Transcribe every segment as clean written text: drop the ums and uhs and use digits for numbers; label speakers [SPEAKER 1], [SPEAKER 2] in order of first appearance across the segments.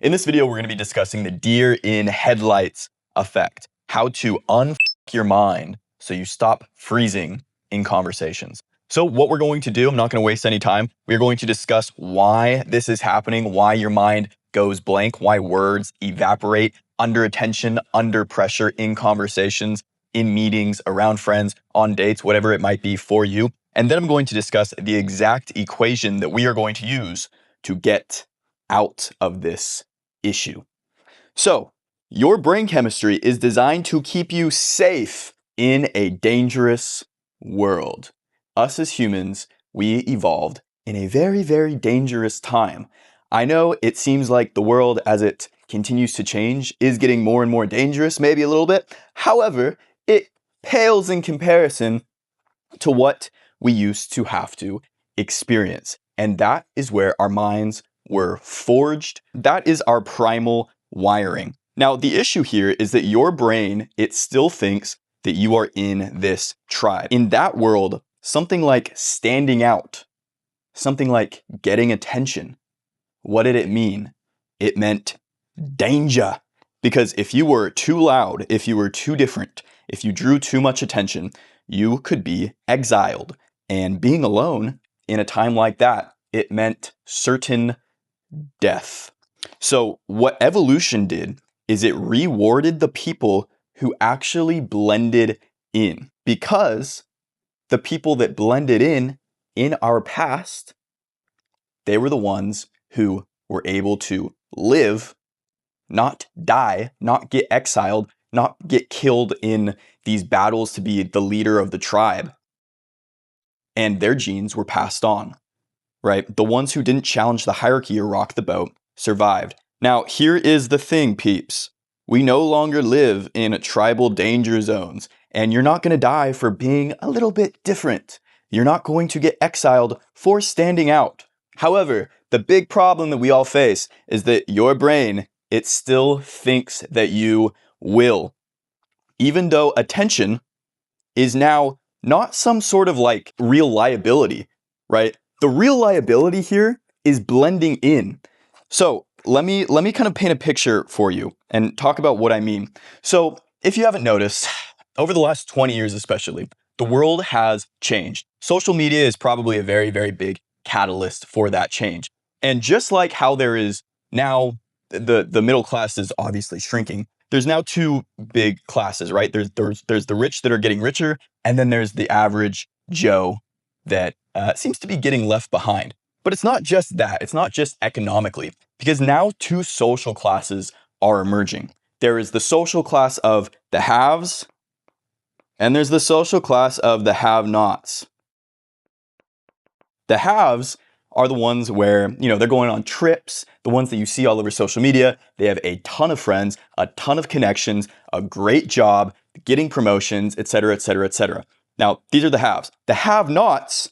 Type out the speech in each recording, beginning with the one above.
[SPEAKER 1] In this video, we're going to be discussing the deer in headlights effect, how to unfuck your mind so you stop freezing in conversations. So what we're going to do, I'm not going to waste any time. We're going to discuss why this is happening, why your mind goes blank, why words evaporate under attention, under pressure in conversations, in meetings, around friends, on dates, whatever it might be for you. And then I'm going to discuss the exact equation that we are going to use to get out of this issue. So, your brain chemistry is designed to keep you safe in a dangerous world. Us as humans, we evolved in a very, very dangerous time. I know it seems like the world as it continues to change is getting more and more dangerous, maybe a little bit. However, it pales in comparison to what we used to have to experience. And that is where our minds were forged. That is our primal wiring. Now, the issue here is that your brain, it still thinks that you are in this tribe. In that world, something like standing out, something like getting attention, what did it mean? It meant danger. Because if you were too loud, if you were too different, if you drew too much attention, you could be exiled. And being alone in a time like that, it meant certain death. So what evolution did is it rewarded the people who actually blended in, because the people that blended in our past, they were the ones who were able to live, not die, not get exiled, not get killed in these battles to be the leader of the tribe. And their genes were passed on, right? The ones who didn't challenge the hierarchy or rock the boat survived. Now, here is the thing, peeps. We no longer live in tribal danger zones, and you're not going to die for being a little bit different. You're not going to get exiled for standing out. However, the big problem that we all face is that your brain, it still thinks that you will. Even though attention is now not some sort of like real liability, right? The real liability here is blending in. So let me kind of paint a picture for you and talk about what I mean. So if you haven't noticed, over the last 20 years especially, the world has changed. Social media is probably a very, very big catalyst for that change. And just like how there is now, the middle class is obviously shrinking. There's now two big classes, right? There's the rich that are getting richer, and then there's the average Joe that seems to be getting left behind. But it's not just that. It's not just economically, because now two social classes are emerging. There is the social class of the haves, and there's the social class of the have-nots. The haves are the ones where, they're going on trips, the ones that you see all over social media. They have a ton of friends, a ton of connections, a great job, getting promotions, etc., etc., etc. Now, these are the haves. The have-nots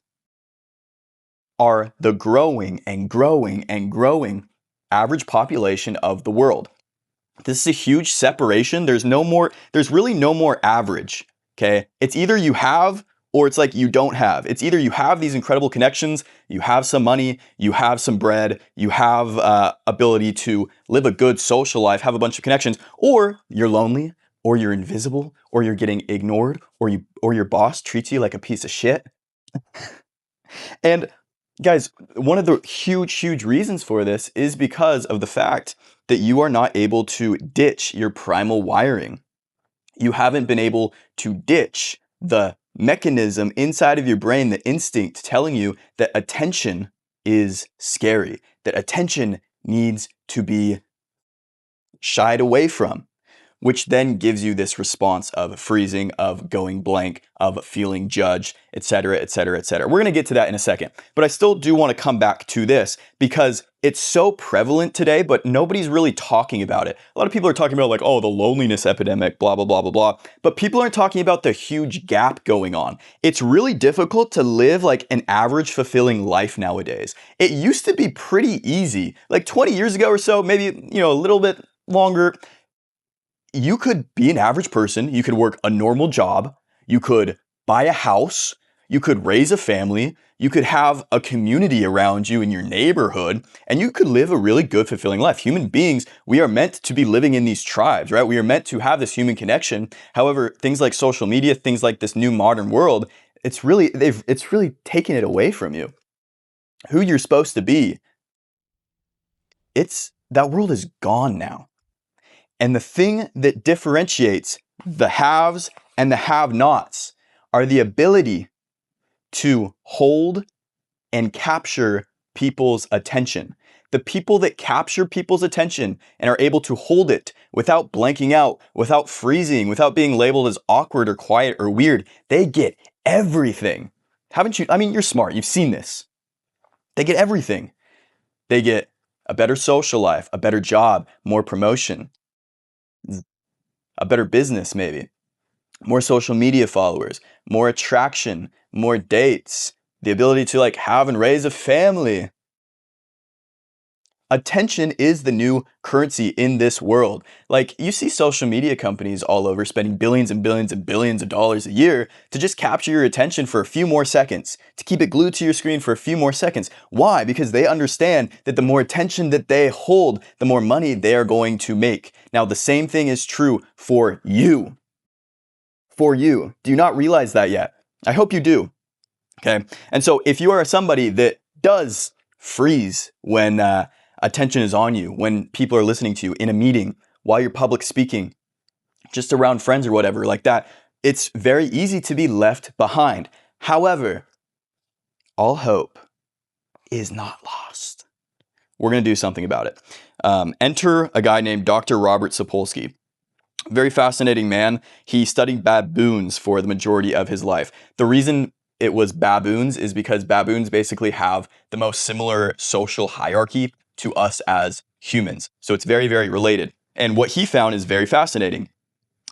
[SPEAKER 1] are the growing and growing and growing average population of the world. This is a huge separation. There's really no more average, okay? It's either you have or it's like you don't have. It's either you have these incredible connections, you have some money, you have some bread, you have ability to live a good social life, have a bunch of connections, or you're lonely, or you're invisible, or you're getting ignored, or your boss treats you like a piece of shit. And guys, one of the huge reasons for this is because of the fact that you are not able to ditch your primal wiring. You haven't been able to ditch the mechanism inside of your brain, the instinct telling you that attention is scary, that attention needs to be shied away from, which then gives you this response of freezing, of going blank, of feeling judged, etc., etc., etc. We're going to get to that in a second, but I still do want to come back to this because it's so prevalent today, but nobody's really talking about it. A lot of people are talking about like, oh, the loneliness epidemic, blah, blah, blah, blah, blah, but people aren't talking about the huge gap going on. It's really difficult to live like an average fulfilling life nowadays. It used to be pretty easy, like 20 years ago or so, maybe, a little bit longer. You could be an average person, you could work a normal job, you could buy a house, you could raise a family, you could have a community around you in your neighborhood, and you could live a really good, fulfilling life. Human beings, we are meant to be living in these tribes, right? We are meant to have this human connection. However, things like social media, things like this new modern world, it's really taken it away from you. Who you're supposed to be, that world is gone now. And the thing that differentiates the haves and the have-nots are the ability to hold and capture people's attention. The people that capture people's attention and are able to hold it without blanking out, without freezing, without being labeled as awkward or quiet or weird, they get everything. Haven't you? I mean, you're smart. You've seen this. They get everything. They get a better social life, a better job, more promotion, a better business maybe, more social media followers, more attraction, more dates, the ability to have and raise a family. Attention is the new currency in this world. You see social media companies all over spending billions and billions and billions of dollars a year to just capture your attention for a few more seconds, to keep it glued to your screen for a few more seconds. Why? Because they understand that the more attention that they hold, the more money they are going to make. Now, the same thing is true for you. For you. Do you not realize that yet? I hope you do. Okay. And so if you are somebody that does freeze when attention is on you, when people are listening to you in a meeting, while you're public speaking, just around friends or whatever like that, it's very easy to be left behind. However, all hope is not lost. We're going to do something about it. Enter a guy named Dr. Robert Sapolsky. Very fascinating man. He studied baboons for the majority of his life. The reason it was baboons is because baboons basically have the most similar social hierarchy to us as humans. So it's very, very related. And what he found is very fascinating.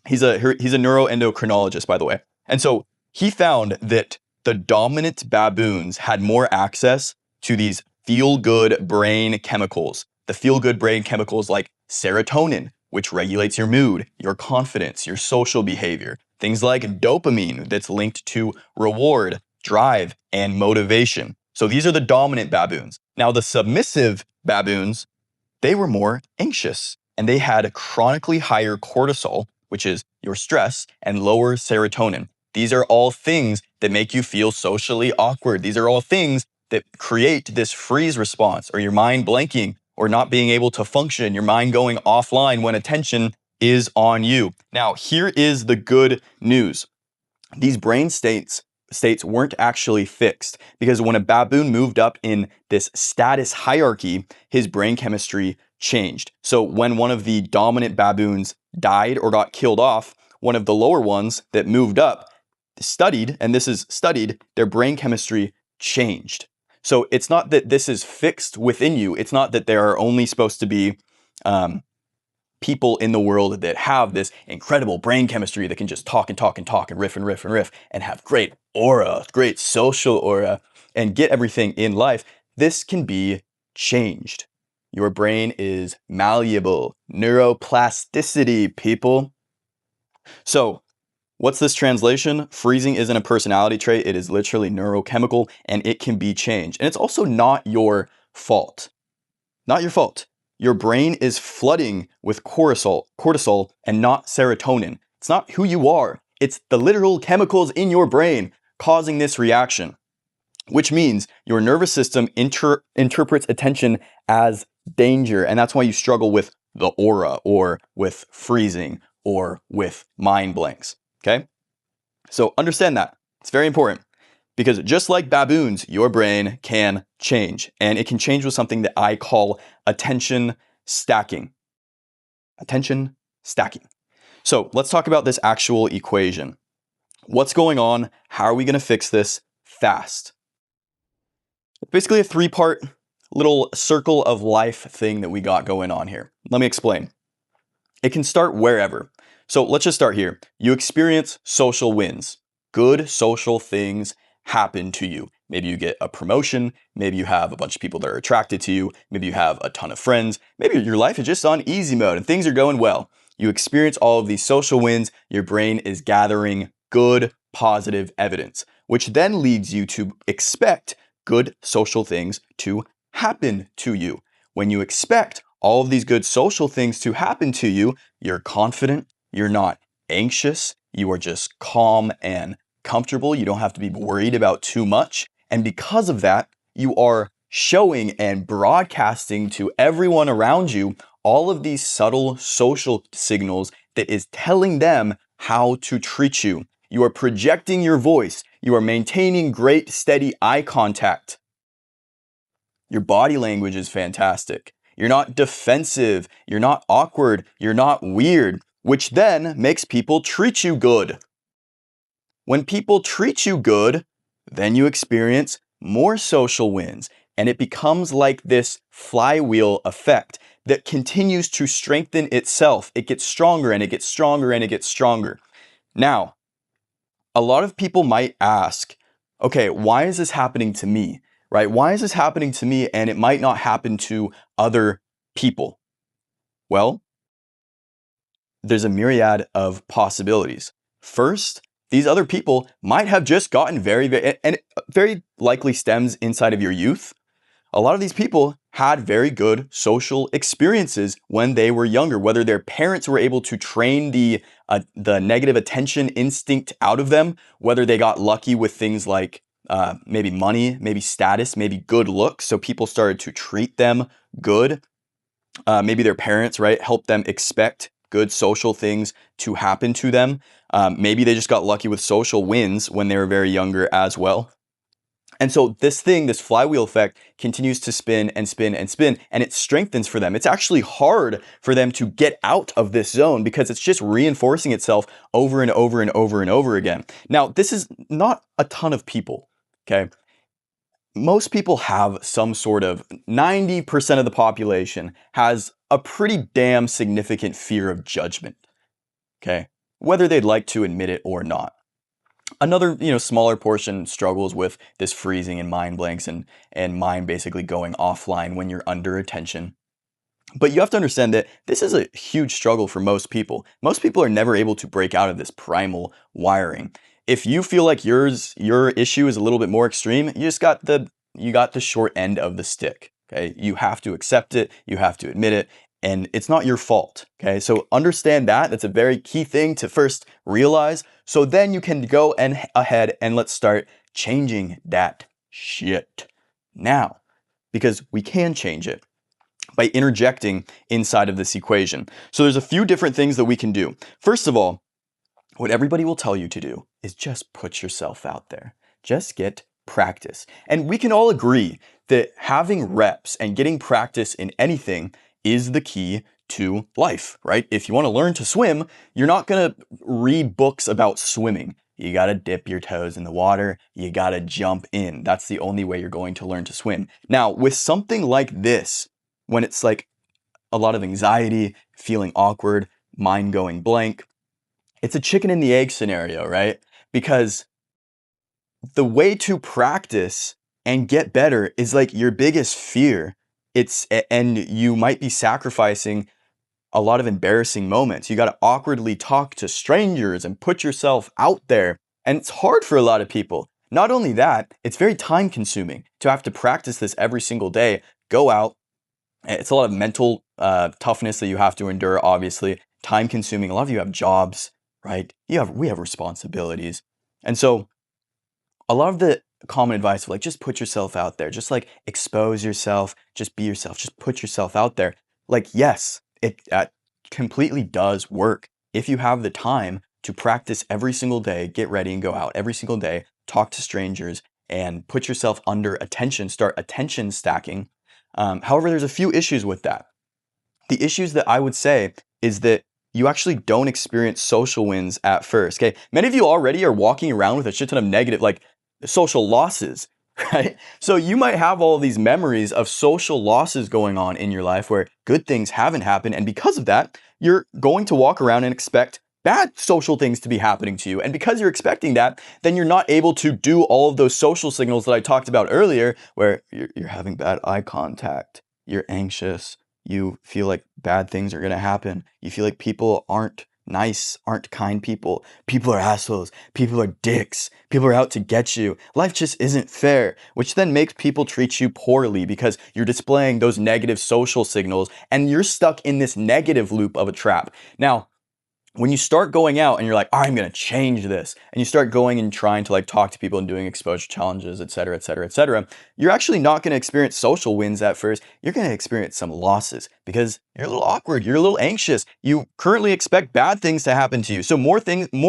[SPEAKER 1] He's a neuroendocrinologist, by the way. And so he found that the dominant baboons had more access to these feel-good brain chemicals. The feel-good brain chemicals like serotonin, which regulates your mood, your confidence, your social behavior. Things like dopamine that's linked to reward, drive, and motivation. So these are the dominant baboons. Now the submissive baboons, they were more anxious and they had chronically higher cortisol, which is your stress, and lower serotonin. These are all things that make you feel socially awkward. These are all things that create this freeze response, or your mind blanking, or not being able to function, your mind going offline when attention is on you. Now, here is the good news. These brain states weren't actually fixed, because when a baboon moved up in this status hierarchy, his brain chemistry changed. So when one of the dominant baboons died or got killed off, one of the lower ones that moved up studied, and this is studied, their brain chemistry changed. So it's not that this is fixed within you. It's not that there are only supposed to be people in the world that have this incredible brain chemistry that can just talk and talk and talk and riff and riff and riff and have great aura, great social aura, and get everything in life. This can be changed. Your brain is malleable. Neuroplasticity, people. So, what's this translation? Freezing isn't a personality trait. It is literally neurochemical, and it can be changed. And it's also not your fault. Not your fault. Your brain is flooding with cortisol and not serotonin. It's not who you are. It's the literal chemicals in your brain causing this reaction, which means your nervous system interprets attention as danger. And that's why you struggle with the aura, or with freezing, or with mind blanks. Okay? So understand that. It's very important, because just like baboons, your brain can change, and it can change with something that I call attention stacking. Attention stacking. So let's talk about this actual equation. What's going on? How are we going to fix this fast? It's basically a three-part little circle of life thing that we got going on here. Let me explain. It can start wherever. So let's just start here. You experience social wins. Good social things happen to you. Maybe you get a promotion. Maybe you have a bunch of people that are attracted to you. Maybe you have a ton of friends. Maybe your life is just on easy mode and things are going well. You experience all of these social wins. Your brain is gathering good, positive evidence. which then leads you to expect good social things to happen to you. When you expect all of these good social things to happen to you, you're confident, you're not anxious, you are just calm and comfortable. You don't have to be worried about too much. And because of that, you are showing and broadcasting to everyone around you all of these subtle social signals that is telling them how to treat you. You are projecting your voice. You are maintaining great, steady eye contact. Your body language is fantastic. You're not defensive. You're not awkward. You're not weird, which then makes people treat you good. When people treat you good, then you experience more social wins, and it becomes like this flywheel effect that continues to strengthen itself. It gets stronger and it gets stronger and it gets stronger. Now, a lot of people might ask, okay, why is this happening to me, right? Why is this happening to me and it might not happen to other people? Well, there's a myriad of possibilities. First, these other people might have just gotten and it very likely stems inside of your youth. A lot of these people had very good social experiences when they were younger, whether their parents were able to train the negative attention instinct out of them, whether they got lucky with things like maybe money, maybe status, maybe good looks. So people started to treat them good. Maybe their parents, right, helped them expect good social things to happen to them. Maybe they just got lucky with social wins when they were very younger as well. And so this flywheel effect continues to spin and spin and spin, and it strengthens for them. It's actually hard for them to get out of this zone because it's just reinforcing itself over and over and over and over again. Now, this is not a ton of people, okay? Most people have some sort of, 90% of the population has a pretty damn significant fear of judgment, okay? Whether they'd like to admit it or not. Another, smaller portion struggles with this freezing and mind blanks and mind basically going offline when you're under attention. But you have to understand that this is a huge struggle for most people. Most people are never able to break out of this primal wiring. If you feel like your issue is a little bit more extreme, you got the short end of the stick. Okay, you have to accept it, you have to admit it, and it's not your fault. Okay, so understand that. That's a very key thing to first realize. So then you can go ahead and let's start changing that shit now, because we can change it by interjecting inside of this equation. So there's a few different things that we can do. First of all, what everybody will tell you to do is just put yourself out there. Just get practice. And we can all agree that having reps and getting practice in anything is the key to life, right? If you want to learn to swim, you're not going to read books about swimming. You got to dip your toes in the water. You got to jump in. That's the only way you're going to learn to swim. Now, with something like this, when it's like a lot of anxiety, feeling awkward, mind going blank, it's a chicken and the egg scenario, right? Because the way to practice and get better is like your biggest fear. And you might be sacrificing a lot of embarrassing moments. You got to awkwardly talk to strangers and put yourself out there. And it's hard for a lot of people. Not only that, it's very time consuming to have to practice this every single day. Go out. It's a lot of mental toughness that you have to endure, obviously. Time consuming. A lot of you have jobs, right? We have responsibilities. And so a lot of the common advice of like, just put yourself out there, just like expose yourself, just be yourself, just put yourself out there. Like, yes, it completely does work. If you have the time to practice every single day, get ready and go out every single day, talk to strangers and put yourself under attention, start attention stacking. However, there's a few issues with that. The issues that I would say is that you actually don't experience social wins at first. Okay, many of you already are walking around with a shit ton of negative, like social losses, right? So you might have all these memories of social losses going on in your life where good things haven't happened. And because of that, you're going to walk around and expect bad social things to be happening to you. And because you're expecting that, then you're not able to do all of those social signals that I talked about earlier, where you're having bad eye contact, you're anxious, you feel like bad things are going to happen, you feel like people aren't nice aren't kind people. People are assholes. People are dicks. People are out to get you. Life just isn't fair, which then makes people treat you poorly because you're displaying those negative social signals and you're stuck in this negative loop of a trap. Now, when you start going out and you're like, I'm going to change this, and you start going and trying to like talk to people and doing exposure challenges, et cetera, et cetera, et cetera, you're actually not going to experience social wins at first. You're going to experience some losses because you're a little awkward. You're a little anxious. You currently expect bad things to happen to you. So more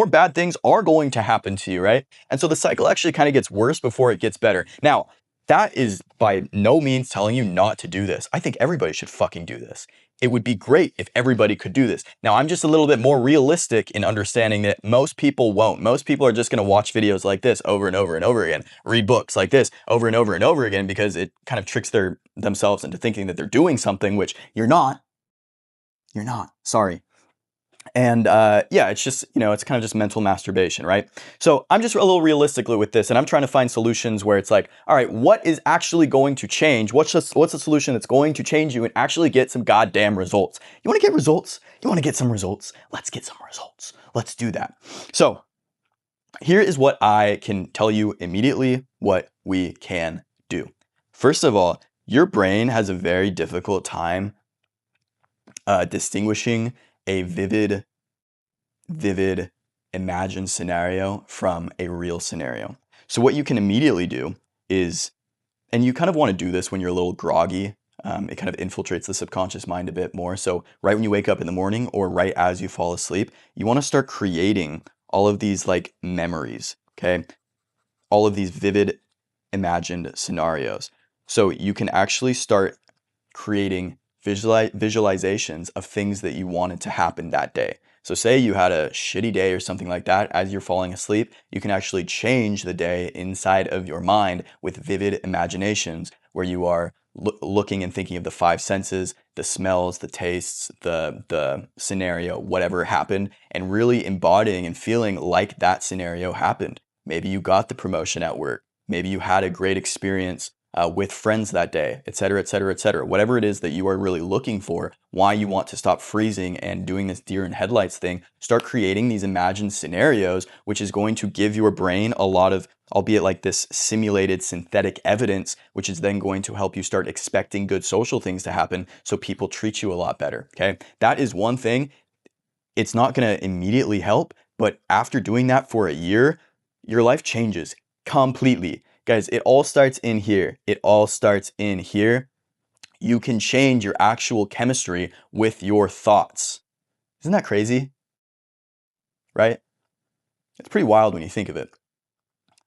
[SPEAKER 1] bad things are going to happen to you, right? And so the cycle actually kind of gets worse before it gets better. Now, that is by no means telling you not to do this. I think everybody should fucking do this. It would be great if everybody could do this. Now, I'm just a little bit more realistic in understanding that most people won't. Most people are just going to watch videos like this over and over and over again, read books like this over and over and over again because it kind of tricks themselves into thinking that they're doing something, which you're not. You're not. Sorry. And yeah, it's just, it's kind of just mental masturbation, right? So I'm just a little realistic with this, and I'm trying to find solutions where it's like, all right, what is actually going to change? What's the solution that's going to change you and actually get some goddamn results? You want to get results? You want to get some results? Let's get some results. Let's do that. So here is what I can tell you immediately what we can do. First of all, your brain has a very difficult time distinguishing a vivid imagined scenario from a real scenario. So what you can immediately do is, and you kind of want to do this when you're a little groggy, it kind of infiltrates the subconscious mind a bit more. So right when you wake up in the morning or right as you fall asleep, you want to start creating all of these like memories, okay? All of these vivid imagined scenarios. So you can actually start creating visualizations of things that you wanted to happen that day. So say you had a shitty day or something like that. As you're falling asleep, you can actually change the day inside of your mind with vivid imaginations where you are looking and thinking of the five senses, the smells, the tastes, the scenario, whatever happened, and really embodying and feeling like that scenario happened. Maybe you got the promotion at work. Maybe you had a great experience with friends that day, et cetera, et cetera, et cetera. Whatever it is that you are really looking for, why you want to stop freezing and doing this deer in headlights thing, start creating these imagined scenarios, which is going to give your brain a lot of, albeit like this simulated synthetic evidence, which is then going to help you start expecting good social things to happen so people treat you a lot better, okay? That is one thing. It's not going to immediately help, but after doing that for a year, your life changes completely. Guys, it all starts in here. It all starts in here. You can change your actual chemistry with your thoughts. Isn't that crazy? Right? It's pretty wild when you think of it.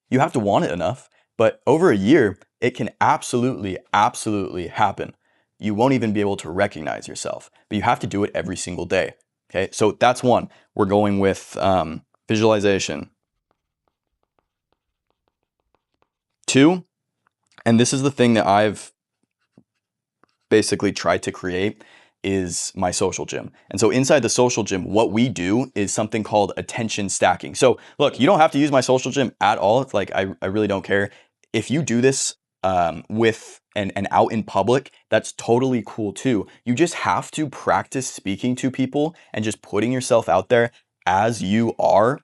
[SPEAKER 1] You have to want it enough, but over a year, it can absolutely, absolutely happen. You won't even be able to recognize yourself, but you have to do it every single day. Okay, so that's one. We're going with visualization. 2, and this is the thing that I've basically tried to create, is my social gym. And so inside the social gym, what we do is something called attention stacking. So look, you don't have to use my social gym at all. It's like, I really don't care. If you do this with and out in public, that's totally cool too. You just have to practice speaking to people and just putting yourself out there as you are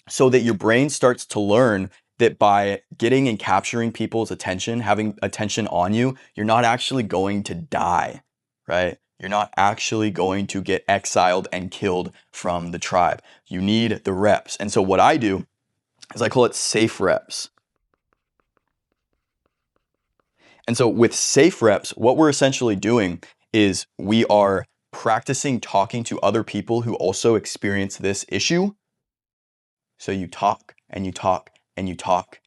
[SPEAKER 1] so that your brain starts to learn that by getting and capturing people's attention, having attention on you, you're not actually going to die, right? You're not actually going to get exiled and killed from the tribe. You need the reps. And so what I do is I call it safe reps. And so with safe reps, what we're essentially doing is we are practicing talking to other people who also experience this issue. So you talk and you talk and you talk.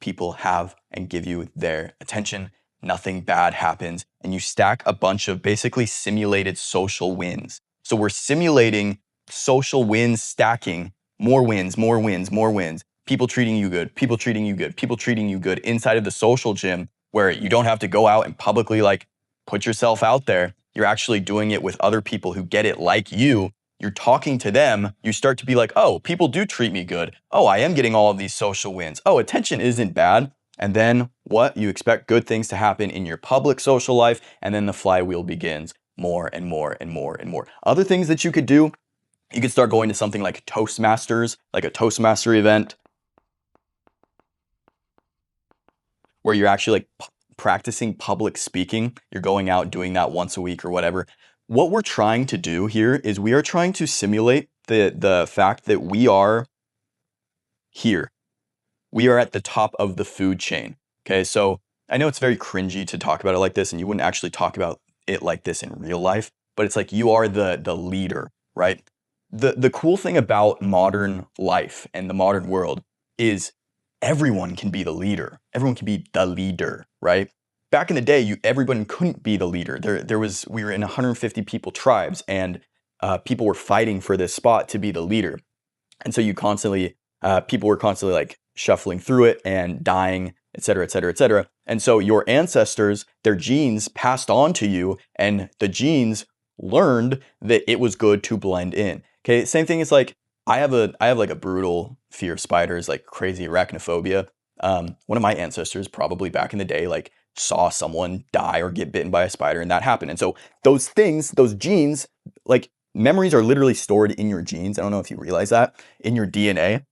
[SPEAKER 1] People have and give you their attention. Nothing bad happens. And you stack a bunch of basically simulated social wins. So we're simulating social wins, stacking more wins, more wins, more wins. People treating you good, people treating you good, people treating you good inside of the social gym where you don't have to go out and publicly like put yourself out there. You're actually doing it with other people who get it like you. You're talking to them, you start to be like, oh, people do treat me good. Oh, I am getting all of these social wins. Oh, attention isn't bad. And then what? You expect good things to happen in your public social life, and then the flywheel begins more and more and more and more. Other things that you could do You could start going to something like Toastmasters, like a Toastmaster event, where you're actually like practicing public speaking. You're going out doing that once a week or whatever. What we're trying to do here is we are trying to simulate the fact that we are here. We are at the top of the food chain. Okay, so I know it's very cringy to talk about it like this, and you wouldn't actually talk about it like this in real life, but it's like you are the leader, right? The cool thing about modern life and the modern world is everyone can be the leader. Everyone can be the leader, right? Back in the day, everyone couldn't be the leader. We were in 150 people tribes, and people were fighting for this spot to be the leader. And so people were constantly like shuffling through it and dying, et cetera, et cetera, et cetera. And so your ancestors, their genes passed on to you, and the genes learned that it was good to blend in. Okay, same thing as like I have like a brutal fear of spiders, like crazy arachnophobia. One of my ancestors probably back in the day like saw someone die or get bitten by a spider, and that happened. And so those things, those genes, like memories are literally stored in your genes. I don't know if you realize that, in your DNA.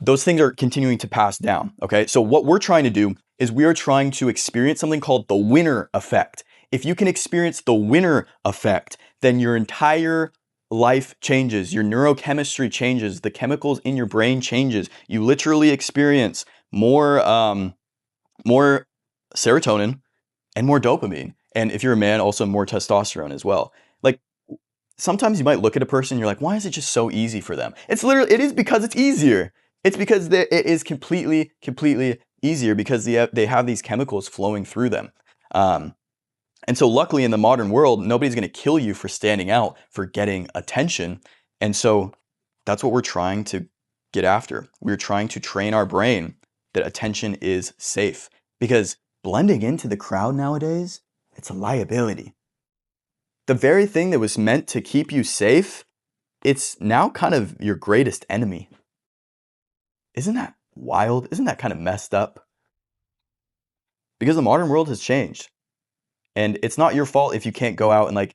[SPEAKER 1] Those things are continuing to pass down. Okay, so what we're trying to do is we are trying to experience something called the winner effect. If you can experience the winner effect, then your entire life changes, your neurochemistry changes, the chemicals in your brain changes. You literally experience more serotonin and more dopamine. And if you're a man, also more testosterone as well. Like sometimes you might look at a person and you're like, why is it just so easy for them? It is because it's easier. It's because it is completely easier because they have these chemicals flowing through them. And so luckily in the modern world, nobody's going to kill you for standing out, for getting attention. And so that's what we're trying to get after. We're trying to train our brain that attention is safe, because blending into the crowd nowadays, it's a liability. The very thing that was meant to keep you safe, it's now kind of your greatest enemy. Isn't that wild? Isn't that kind of messed up? Because the modern world has changed. And it's not your fault if you can't go out and like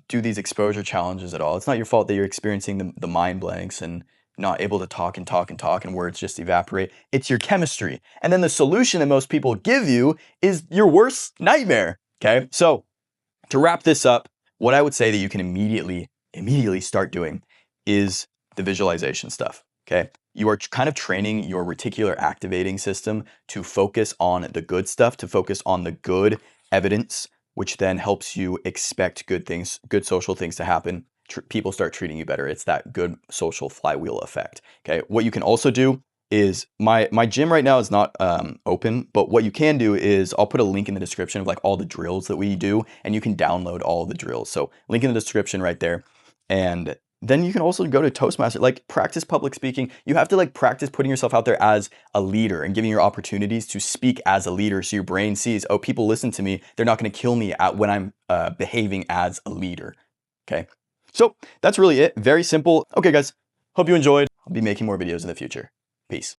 [SPEAKER 1] do these exposure challenges at all. It's not your fault that you're experiencing the mind blanks and not able to talk and talk and talk and words just evaporate. It's your chemistry. And then the solution that most people give you is your worst nightmare. Okay, so to wrap this up, what I would say that you can immediately start doing is the visualization stuff. Okay, you are kind of training your reticular activating system to focus on the good stuff, to focus on the good evidence, which then helps you expect good things, good social things to happen. People start treating you better. It's that good social flywheel effect. Okay, what you can also do is my gym right now is not open, but what you can do is I'll put a link in the description of like all the drills that we do, and you can download all the drills. So link in the description right there. And then you can also go to Toastmaster, like practice public speaking. You have to like practice putting yourself out there as a leader and giving your opportunities to speak as a leader. So your brain sees, oh, people listen to me. They're not going to kill me when I'm behaving as a leader. Okay. So that's really it. Very simple. Okay, guys, hope you enjoyed. I'll be making more videos in the future. Peace.